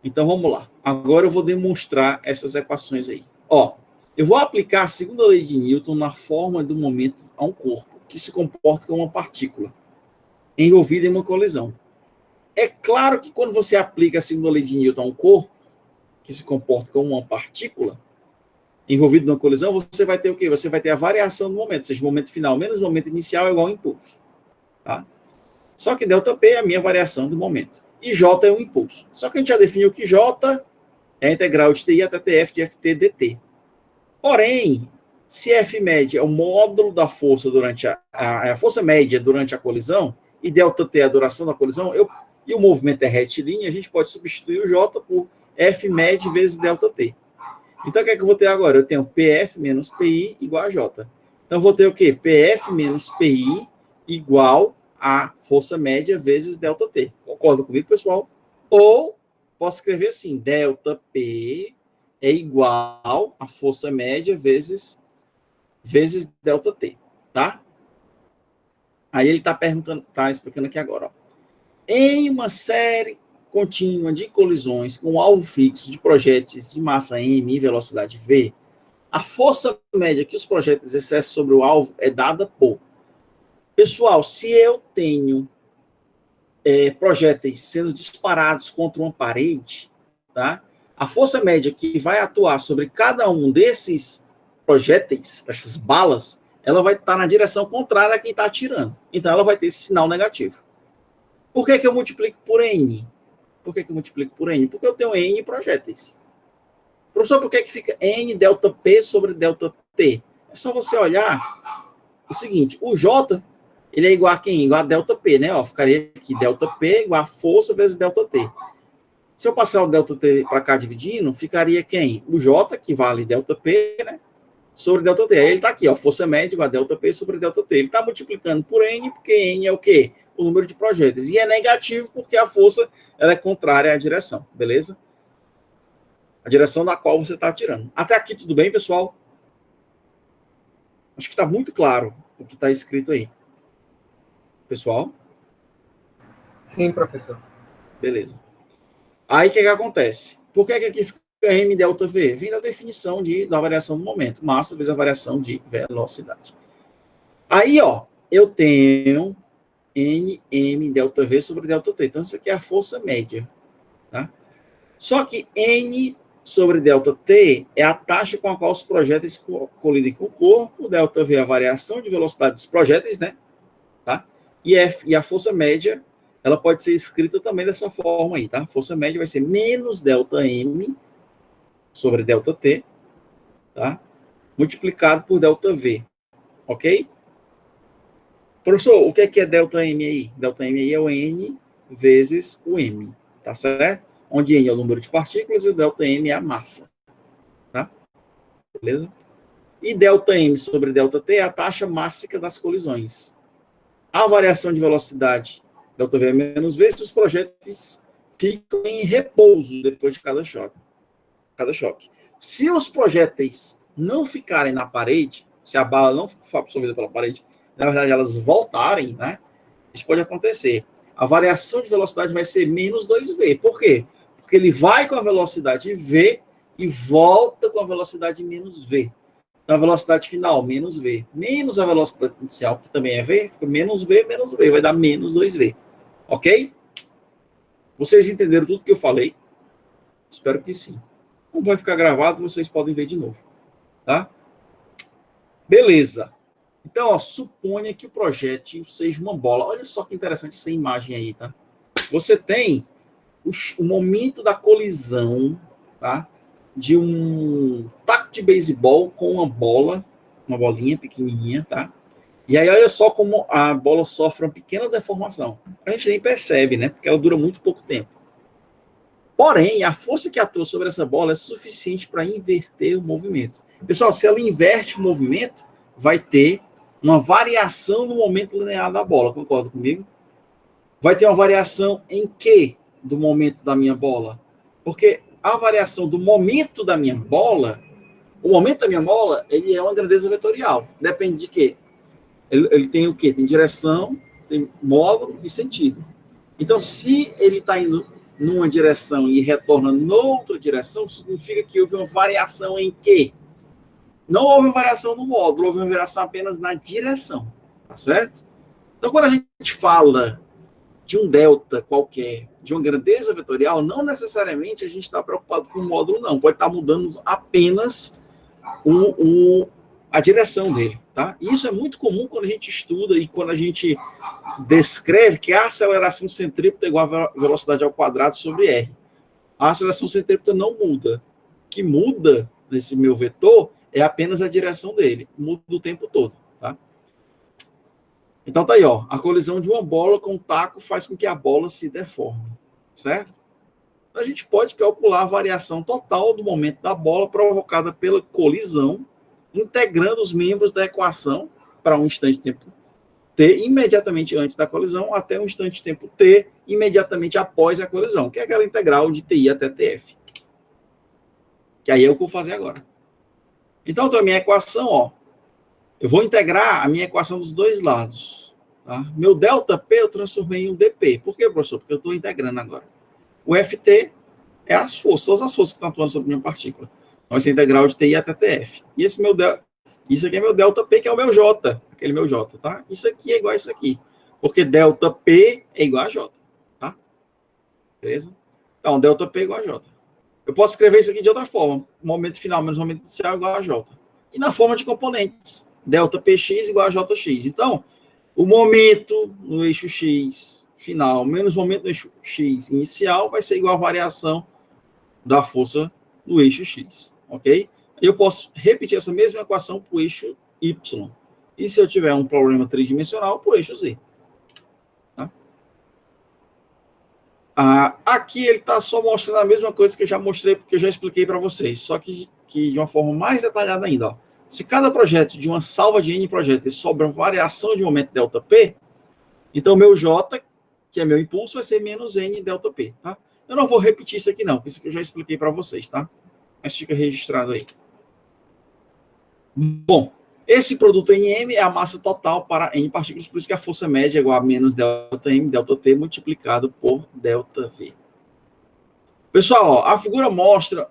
Então, vamos lá. Agora eu vou demonstrar essas equações aí. Ó, eu vou aplicar a segunda lei de Newton na forma do momento a um corpo, que se comporta como uma partícula, envolvida em uma colisão. É claro que quando você aplica a segunda lei de Newton a um corpo, que se comporta como uma partícula, envolvido numa colisão, você vai ter o quê? Você vai ter a variação do momento, ou seja, o momento final menos o momento inicial é igual ao impulso. Tá? Só que ΔP é a minha variação do momento. E J é o impulso. Só que a gente já definiu que J é a integral de TI até TF de FT dt. Porém, se F média é o módulo da força durante a força média durante a colisão, e ΔT é a duração da colisão, e o movimento é retilíneo, a gente pode substituir o J por F média vezes ΔT. Então, o que é que eu vou ter agora? Eu tenho PF menos PI igual a J. Então, eu vou ter o quê? PF menos PI igual a força média vezes ΔT. Concorda comigo, pessoal? Ou posso escrever assim, ΔP é igual a força média vezes ΔT, tá? Aí ele está perguntando, está explicando aqui agora. Ó. Em uma série contínua de colisões com alvo fixo de projéteis de massa m e velocidade v, a força média que os projéteis exercem sobre o alvo é dada por... Pessoal, se eu tenho projéteis sendo disparados contra uma parede, tá? A força média que vai atuar sobre cada um desses projéteis, essas balas, ela vai estar na direção contrária a quem está atirando. Então, ela vai ter esse sinal negativo. Por que eu multiplico por N? Por que eu multiplico por N? Porque eu tenho N projéteis. Professor, por que fica N delta P sobre delta T? É só você olhar o seguinte, o J, ele é igual a quem? Igual a delta P, né? Ó, ficaria aqui delta P igual a força vezes delta T. Se eu passar o delta T para cá dividindo, ficaria quem? O J, que vale delta P, né? Sobre delta T. Aí ele está aqui, ó, força média igual a delta P sobre delta T. Ele está multiplicando por N, porque N é o quê? O número de projéteis. E é negativo porque a força ela é contrária à direção, beleza? A direção da qual você está atirando. Até aqui tudo bem, pessoal? Acho que está muito claro o que está escrito aí. Pessoal? Sim, professor. Beleza. Aí o que acontece? Por que aqui fica M delta V? Vem da definição da variação do momento. Massa vezes a variação de velocidade. Aí, ó, eu tenho Nm delta V sobre delta T. Então, isso aqui é a força média. Tá? Só que N sobre delta T é a taxa com a qual os projéteis colidem com o corpo. Delta V é a variação de velocidade dos projéteis, né? Tá? E a força média ela pode ser escrita também dessa forma aí, tá? Força média vai ser menos ΔM sobre ΔT, tá? Multiplicado por ΔV, ok? Professor, o que é ΔM aí? ΔM aí é o N vezes o M, tá certo? Onde N é o número de partículas e o ΔM é a massa, tá? Beleza? E ΔM sobre ΔT é a taxa mássica das colisões. A variação de velocidade ΔV é menos V se os projéteis ficam em repouso depois de cada choque. Se os projéteis não ficarem na parede, se a bala não for absorvida pela parede, na verdade elas voltarem, né? Isso pode acontecer. A variação de velocidade vai ser menos 2V. Por quê? Porque ele vai com a velocidade V e volta com a velocidade menos V. Então, a velocidade final, menos V, menos a velocidade inicial, que também é V, fica menos V, vai dar menos 2V. Ok? Vocês entenderam tudo que eu falei? Espero que sim. Não vai ficar gravado, vocês podem ver de novo. Tá? Beleza. Então, ó, suponha que o projétil seja uma bola. Olha só que interessante essa imagem aí, tá? Você tem o momento da colisão, tá? De um taco de beisebol com uma bolinha pequenininha, tá? E aí, olha só como a bola sofre uma pequena deformação. A gente nem percebe, né? Porque ela dura muito pouco tempo. Porém, a força que atua sobre essa bola é suficiente para inverter o movimento. Pessoal, se ela inverte o movimento, vai ter uma variação no momento linear da bola. Concorda comigo? Vai ter uma variação em que do momento da minha bola? Porque a variação do momento da minha bola, o momento da minha bola, ele é uma grandeza vetorial. Depende de quê? Ele tem o quê? Tem direção, tem módulo e sentido. Então, se ele está indo numa direção e retorna noutra direção, significa que houve uma variação em quê? Não houve variação no módulo, houve uma variação apenas na direção. Tá certo? Então, quando a gente fala de um delta qualquer, de uma grandeza vetorial, não necessariamente a gente está preocupado com o módulo, não. Pode estar mudando apenas a direção dele. Tá? E isso é muito comum quando a gente estuda e quando a gente descreve que a aceleração centrípeta é igual a velocidade ao quadrado sobre R. A aceleração centrípeta não muda. O que muda nesse meu vetor é apenas a direção dele. Muda o tempo todo. Tá? Então tá aí, ó. A colisão de uma bola com um taco faz com que a bola se deforme. Certo? Então, a gente pode calcular a variação total do momento da bola provocada pela colisão, integrando os membros da equação para um instante de tempo t imediatamente antes da colisão até um instante de tempo t imediatamente após a colisão, que é aquela integral de ti até tf. Que aí é o que eu vou fazer agora. Então, a minha equação, ó, eu vou integrar a minha equação dos dois lados. Tá? Meu ΔP eu transformei em um dp. Por quê, professor? Porque eu estou integrando agora. O ft é as forças, todas as forças que estão atuando sobre a minha partícula. Então, essa integral de TI até TF. E isso aqui é meu ΔP, que é o meu J. Aquele meu J, tá? Isso aqui é igual a isso aqui. Porque ΔP é igual a J. Tá? Beleza? Então, ΔP é igual a J. Eu posso escrever isso aqui de outra forma. Momento final menos momento inicial é igual a J. E na forma de componentes. ΔPx igual a Jx. Então, o momento no eixo x final menos o momento no eixo x inicial vai ser igual a variação da força no eixo x. Ok? Eu posso repetir essa mesma equação para o eixo y. E se eu tiver um problema tridimensional, para o eixo z. Tá? Aqui ele está só mostrando a mesma coisa que eu já mostrei, porque eu já expliquei para vocês. Só que de uma forma mais detalhada ainda. Ó. Se cada projeto de uma salva de N projetos sobra variação de momento ΔP, então meu J, que é meu impulso, vai ser menos N ΔP. Tá? Eu não vou repetir isso aqui não, porque isso aqui eu já expliquei para vocês. Tá? Mas fica registrado aí. Bom, esse produto NM é a massa total para N partículas, por isso que a força média é igual a menos ΔM, ΔT, multiplicado por ΔV. Pessoal, ó, a figura mostra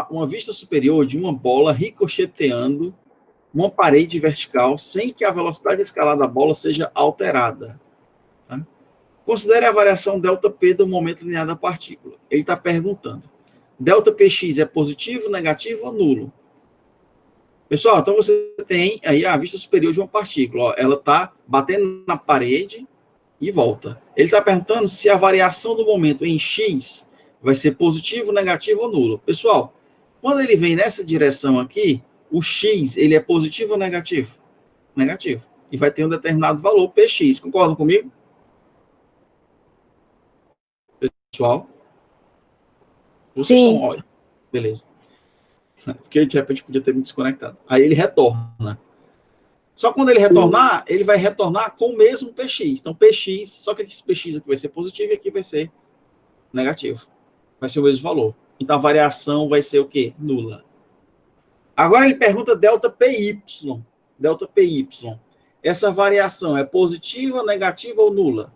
uma vista superior de uma bola ricocheteando uma parede vertical sem que a velocidade escalar da bola seja alterada. Tá? Considere a variação ΔP do momento linear da partícula. Ele está perguntando, ΔPx é positivo, negativo ou nulo? Pessoal, então você tem aí a vista superior de uma partícula. Ó, ela está batendo na parede e volta. Ele está perguntando se a variação do momento em x vai ser positivo, negativo ou nulo. Pessoal, quando ele vem nessa direção aqui, o x, ele é positivo ou negativo? Negativo. E vai ter um determinado valor, px. Concordam comigo? Pessoal? Vocês Sim. estão... Beleza. Porque de repente podia ter me desconectado. Aí ele retorna. Só quando ele retornar, ele vai retornar com o mesmo px. Então, px, só que esse px aqui vai ser positivo e aqui vai ser negativo. Vai ser o mesmo valor. Então, a variação vai ser o quê? Nula. Agora ele pergunta delta PY. Delta PY. Essa variação é positiva, negativa ou nula?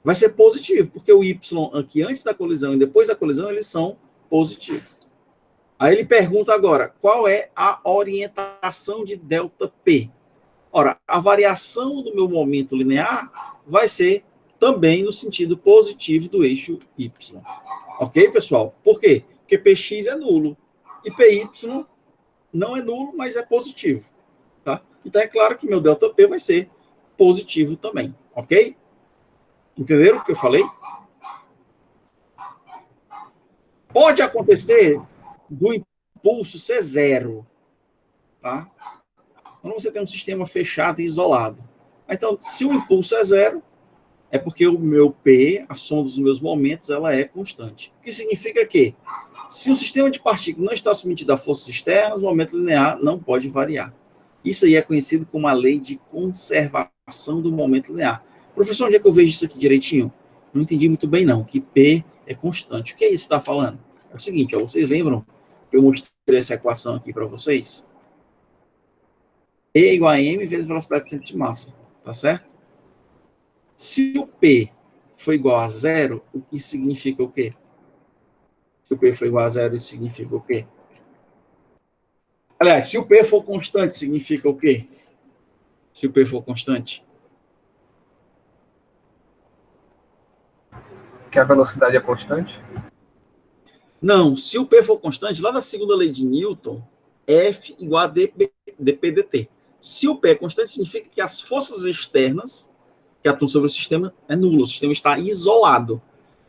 Vai ser positivo, porque o Y aqui antes da colisão e depois da colisão, eles são positivos. Aí ele pergunta agora, qual é a orientação de delta P? Ora, a variação do meu momento linear vai ser também no sentido positivo do eixo Y. Ok, pessoal? Por quê? Porque Px é nulo e Py não é nulo, mas é positivo. Tá? Então é claro que meu delta P vai ser positivo também. Ok? Entenderam o que eu falei? Pode acontecer do impulso ser zero, tá? Quando você tem um sistema fechado e isolado. Então, se o impulso é zero, é porque o meu P, a soma dos meus momentos, ela é constante. O que significa que, se um sistema de partículas não está submetido a forças externas, o momento linear não pode variar. Isso aí é conhecido como a lei de conservação do momento linear. Professor, onde é que eu vejo isso aqui direitinho? Não entendi muito bem, não. Que P é constante. O que é isso que está falando? É o seguinte, ó, vocês lembram que eu mostrei essa equação aqui para vocês? E é igual a m vezes velocidade de centro de massa, tá certo? Se o P for igual a zero, isso significa o quê? Se o P for igual a zero, isso significa o quê? Aliás, se o P for constante, significa o quê? Se o P for constante? Que a velocidade é constante? Não, se o P for constante, lá na segunda lei de Newton, F igual a dp/dt. Se o P é constante, significa que as forças externas que atuam sobre o sistema é nulo, o sistema está isolado.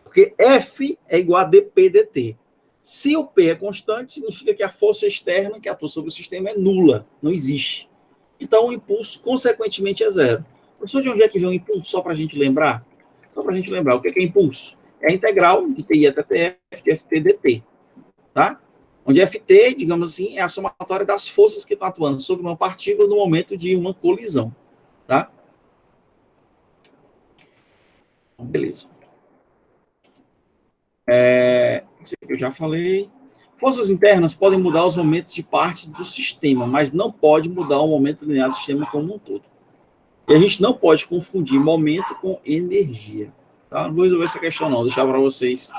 Porque F é igual a dp/dt. Se o P é constante, significa que a força externa que atua sobre o sistema é nula, não existe. Então, o impulso, consequentemente, é zero. Professor, de onde é que vem o impulso? Só para a gente lembrar. Só para a gente lembrar. O que é impulso? É a integral de TI até TF de FT dt. Tá? Onde FT, digamos assim, é a somatória das forças que estão atuando sobre uma partícula no momento de uma colisão. Tá? Beleza. Isso aqui eu já falei. Forças internas podem mudar os momentos de parte do sistema, mas não pode mudar o momento linear do sistema como um todo. E a gente não pode confundir momento com energia. Tá? Não vou resolver essa questão, não. Vou deixar para vocês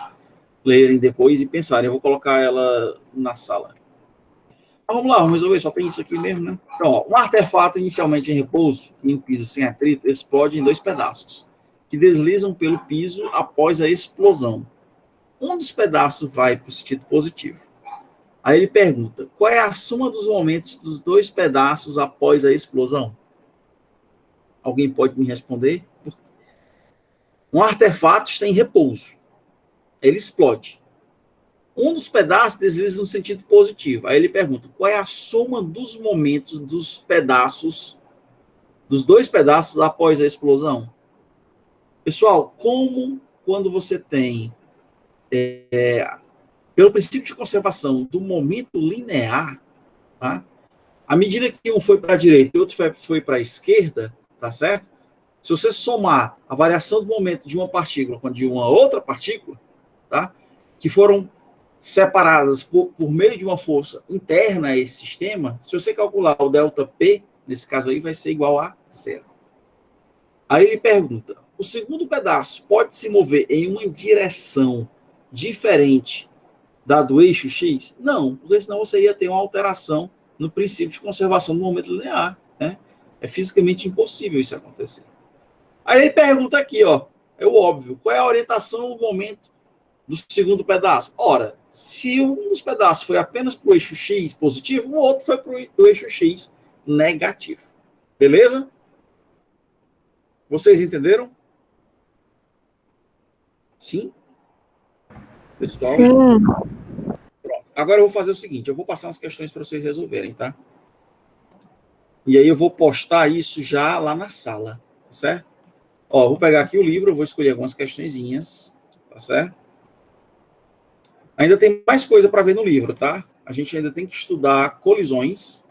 lerem depois e pensarem. Eu vou colocar ela na sala. Então, vamos lá, vamos resolver. Só tem isso aqui mesmo, né? Então, ó, um artefato inicialmente em repouso, em um piso sem atrito, explode em 2 pedaços, que deslizam pelo piso após a explosão. Um dos pedaços vai para o sentido positivo. Aí ele pergunta, qual é a soma dos momentos dos 2 pedaços após a explosão? Alguém pode me responder? Um artefato está em repouso. Ele explode. Um dos pedaços desliza no sentido positivo. Aí ele pergunta, qual é a soma dos momentos dos pedaços, dos 2 pedaços após a explosão? Pessoal, como quando você tem, pelo princípio de conservação do momento linear, tá? À medida que um foi para a direita e outro foi para a esquerda, tá certo? Se você somar a variação do momento de uma partícula com de uma outra partícula, tá? Que foram separadas por meio de uma força interna a esse sistema, se você calcular o delta P, nesse caso aí, vai ser igual a zero. Aí ele pergunta, o segundo pedaço pode se mover em uma direção diferente da do eixo X? Não, porque senão você ia ter uma alteração no princípio de conservação do momento linear, né? É fisicamente impossível isso acontecer. Aí ele pergunta aqui, ó, é o óbvio, qual é a orientação do momento do segundo pedaço? Ora, se um dos pedaços foi apenas para o eixo X positivo, o outro foi para o eixo X negativo. Beleza? Vocês entenderam? Sim? Pessoal? Sim. Pronto. Agora eu vou fazer o seguinte, eu vou passar umas questões para vocês resolverem, tá? E aí eu vou postar isso já lá na sala, tá certo? Ó, vou pegar aqui o livro, eu vou escolher algumas questõezinhas, tá certo? Ainda tem mais coisa para ver no livro, tá? A gente ainda tem que estudar colisões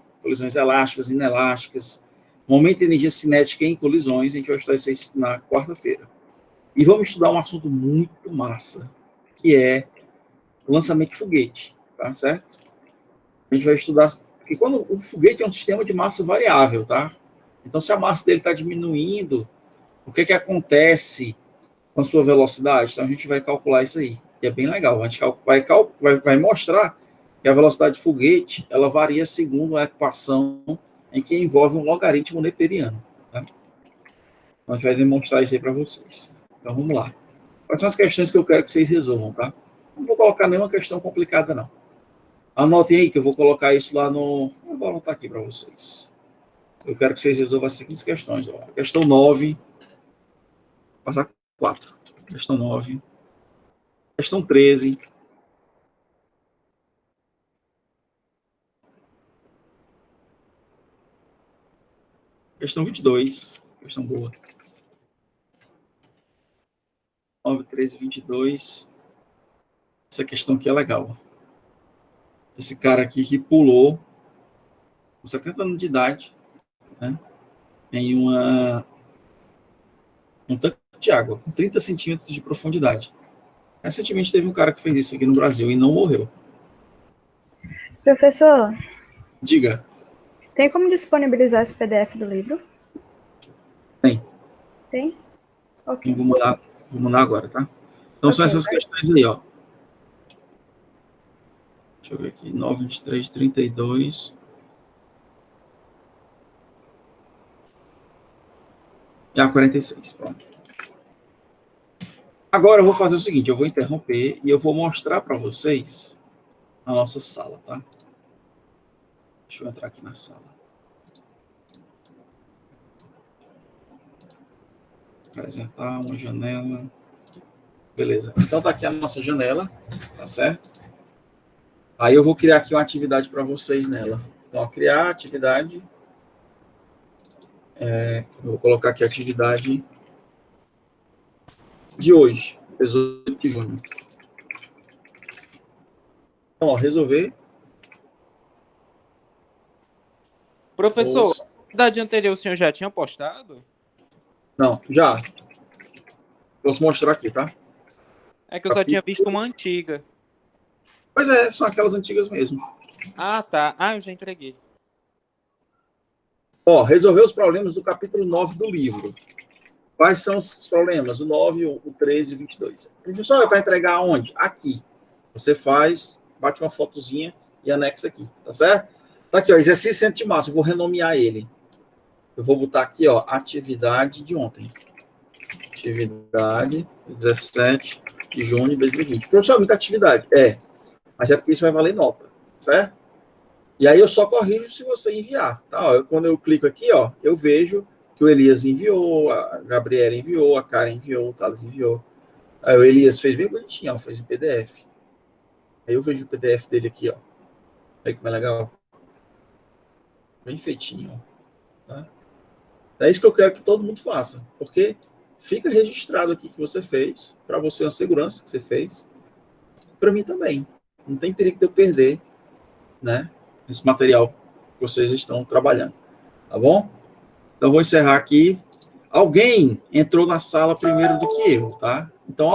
elásticas, inelásticas, momento de energia cinética em colisões, a gente vai estudar isso aí na quarta-feira. E vamos estudar um assunto muito massa, que é o lançamento de foguete, tá certo? A gente vai estudar, porque quando o foguete é um sistema de massa variável, tá? Então, se a massa dele está diminuindo, o que acontece com a sua velocidade? Então, a gente vai calcular isso aí, e é bem legal. A gente vai mostrar que a velocidade de foguete, ela varia segundo a equação em que envolve um logaritmo neperiano, tá? Então, a gente vai demonstrar isso aí para vocês. Então, vamos lá. Quais são as questões que eu quero que vocês resolvam, tá? Não vou colocar nenhuma questão complicada, não. Anotem aí que eu vou colocar isso lá no... Eu vou anotar aqui para vocês. Eu quero que vocês resolvam as seguintes questões. Ó. Questão 9. Passar 4. Questão 9. Questão 13. Questão 22. Questão boa. 9, 13, 22. Essa questão aqui é legal. Esse cara aqui que pulou com 70 anos de idade, né, em um tanque de água, com 30 centímetros de profundidade. Recentemente teve um cara que fez isso aqui no Brasil e não morreu. Professor, Diga. tem como disponibilizar esse PDF do livro? Tem. Tem? Ok. Vou mandar agora, tá? Então são essas questões aí, ó. Deixa eu ver aqui. 9, 23, 32. E a 46, pronto. Agora eu vou fazer o seguinte, eu vou interromper e eu vou mostrar para vocês a nossa sala, tá? Deixa eu entrar aqui na sala. Apresentar uma janela. Beleza. Então tá aqui a nossa janela, tá certo? Aí eu vou criar aqui uma atividade para vocês nela. Então, criar atividade. Eu vou colocar aqui a atividade de hoje, 18 de junho. Então, ó, resolver. Professor, a atividade anterior o senhor já tinha postado? Não, já. Posso mostrar aqui, tá? É que eu só tinha visto uma antiga. Pois é, são aquelas antigas mesmo. Ah, tá. Ah, eu já entreguei. Ó, resolver os problemas do capítulo 9 do livro. Quais são os problemas? O 9, o 13 e o 22. Só é para entregar onde? Aqui. Você faz, bate uma fotozinha e anexa aqui, tá certo? Tá aqui, ó, exercício centro de massa. Eu vou renomear ele. Eu vou botar aqui, ó, atividade de ontem. Atividade 17 de junho de 2020. Professor, muita atividade. Mas é porque isso vai valer nota, certo? E aí eu só corrijo se você enviar, tá? Ó, quando eu clico aqui, ó, eu vejo que o Elias enviou, a Gabriela enviou, a Karen enviou, o Thales enviou. Aí o Elias fez bem bonitinho, ó, fez em PDF. Aí eu vejo o PDF dele aqui, ó. Aí como é legal. Bem feitinho, ó. Tá? É isso que eu quero que todo mundo faça, porque fica registrado aqui que você fez, para você é uma segurança que você fez, para mim também. Não tem perigo de eu perder, né, esse material que vocês estão trabalhando, tá bom? Então, vou encerrar aqui. Alguém entrou na sala primeiro do que eu, tá? Então,